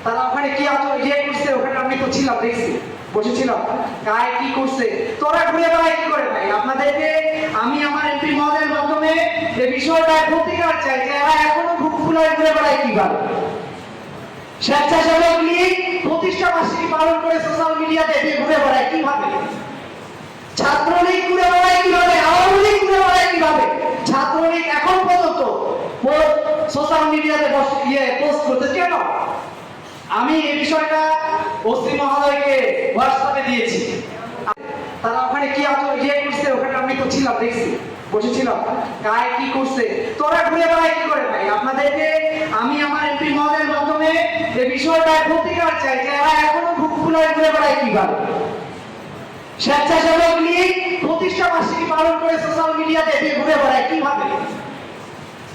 তারা ওখানে কি ইয়ে করছে, ওখানে আমি তো ছিলাম, দেখছি, বসেছিলাম, কায় কি করছে, তোরা ঘুরে বেড়ায় কি করে ভাই? আপনাদেরকে আমি আমার এমপি মহোদয়ের মাধ্যমে এই বিষয়টা প্রতিকার চাই যে এরা এখনো বুক ফুলায় ঘুরে বেড়ায় কিভাবে। স্বেচ্ছাসেবক লীগ প্রতিষ্ঠা বার্ষিকী পালন করে সোশ্যাল মিডিয়াতে ঘুরে বেড়ায় কিভাবে? ছাত্রলীগ ঘুরে বেড়ায় কিভাবে? আওয়ামী লীগ ঘুরে বেড়ায় কিভাবে? ছাত্রলীগ এখন পর্যন্ত সোশ্যাল মিডিয়াতে পোস্ট করতে কেন? আমি এই বিষয়টা ওসি মহোদয়কে হোয়াটসঅ্যাপে দিয়েছি। তারা ওখানে কি ইয়ে করছে, ওখানে আমি তো ছিলাম, দেখছি, বসেছিলাম, কায় কি করছে, তোরা ঘুরে বেড়ায় কি করে ভাই? আপনাদেরকে আমি আমার এমপি মহোদয়ের মাধ্যমে এই বিষয়টা প্রতিকার চাই যে এরা এখনো বুক ফুলায় ঘুরে বেড়ায় কিভাবে। স্বেচ্ছাসেবক লীগ প্রতিষ্ঠা বার্ষিকী পালন করে সোশ্যাল মিডিয়াতে ঘুরে বেড়ায় কিভাবে?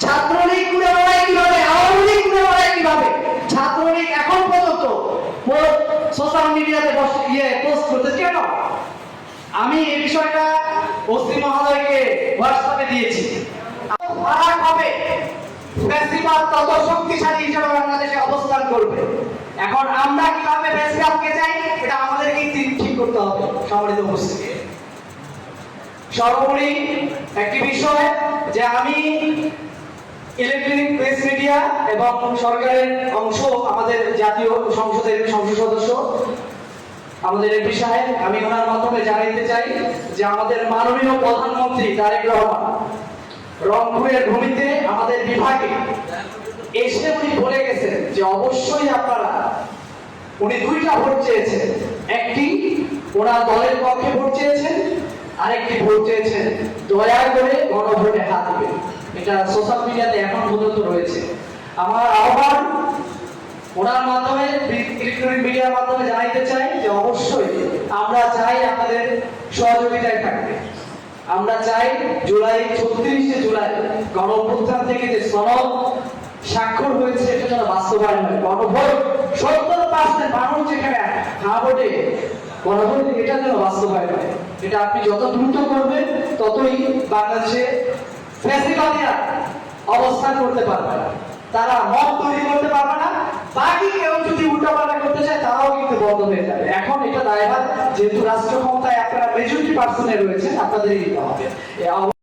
ছাত্রলীগ ঘুরে বেড়ায় কিভাবে? আওয়ামী লীগ ঘুরে বেড়ায় কিভাবে? ছাত্রলীগ এখন পর্যন্ত সোশ্যাল মিডিয়াতে পোস্ট করতে কেন? আমি এই বিষয়টা ওসি মহোদয়কে হোয়াটসঅ্যাপে দিয়েছি। ফারাক হবে, ফ্যাসিবাদ তত শক্তিশালী হিসেবে বাংলাদেশে অবস্থান করবে। এখন আমরা কিভাবে ফ্যাসিবাদকে চাই এটা আমাদেরকে ঠিক করতে হবে। সম্মানিত উপস্থিতি, সর্বোপরি একটি বিষয় যে আমি ইলেকট্রনিক প্রেস মিডিয়া এবং সরকারের অংশ, আমাদের জাতীয় সংসদের সংসদ সদস্য আমাদের এমপি সাহেব, আমি ওনার মাধ্যমে জানাতে চাই যে আমাদের মাননীয় প্রধানমন্ত্রী তারেক রহমান রংপুরের ভূমিতে আমাদের বিভাগে এসে উনি বলে গেছেন যে অবশ্যই আপনারা, উনি দুইটা ভোট চেয়েছেন, একটি ওনার দলের পক্ষে ভোট চেয়েছেন, আরেকটি ভোট চেয়েছেন দয়া করে গণভোটে হাত দিবেন। এটা সোশ্যাল মিডিয়াতে এখন পর্যন্ত রয়েছে। আমার আহ্বান ওনার মাধ্যমে, ইলেকট্রনিক মিডিয়ার মাধ্যমে জানাইতে চাই যে অবশ্যই আমরা চাই আপনাদের সহযোগিতায় থাকবে। আমরা চাই জুলাই ৩৬শে জুলাই গণঅভ্যুত্থান থেকে যে সনদ স্বাক্ষর হয়েছে এটা যেন বাস্তবায়ন হয়। গণভোট ৭০% মানুষ যেখানে হ্যাঁ ভোটে গণভোট, এটা যেন বাস্তবায়ন হয়। এটা আপনি যত দ্রুত করবেন ততই বাংলাদেশে ফ্যাসিবাদীরা অবস্থান করতে পারবে না, তারা মত তৈরি করতে পারবে না। বাকি কেউ যদি উল্টাপাল্টা করতে চায় তারাও কিন্তু বন্ধ হয়ে যাবে। এখন এটা দায়ভার, যেহেতু রাষ্ট্র ক্ষমতায় আপনারা মেজরিটি পার্সনে রয়েছেন, আপনাদেরই দিতে হবে।